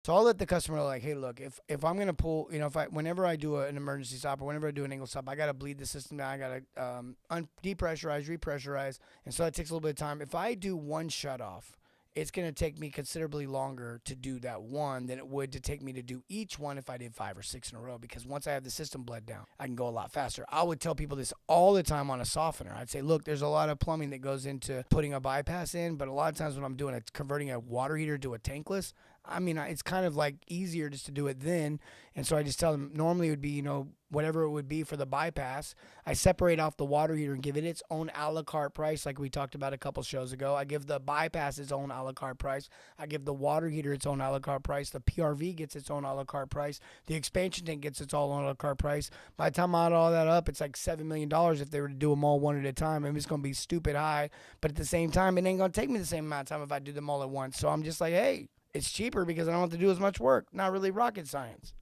So I'll let the customer know, like, hey, look, if I'm gonna pull, whenever I do an emergency stop or whenever I do an angle stop, I gotta bleed the system down. I gotta depressurize, repressurize, and so that takes a little bit of time. If I do one shut off, it's gonna take me considerably longer to do that one than it would to take me to do each one if I did 5 or 6 in a row. Because once I have the system bled down, I can go a lot faster. I would tell people this all the time on a softener. I'd say, look, there's a lot of plumbing that goes into putting a bypass in, but a lot of times when I'm doing it, converting a water heater to a tankless, I mean, it's kind of like easier just to do it then. And so I just tell them normally it would be, whatever it would be for the bypass. I separate off the water heater and give it its own a la carte price, like we talked about a couple shows ago. I give the bypass its own a la carte price. I give the water heater its own a la carte price. The PRV gets its own a la carte price. The expansion tank gets its own a la carte price. By the time I add all that up, it's like $7 million if they were to do them all one at a time. I mean, it's going to be stupid high. But at the same time, it ain't going to take me the same amount of time if I do them all at once. So I'm just like, hey, it's cheaper because I don't have to do as much work. Not really rocket science.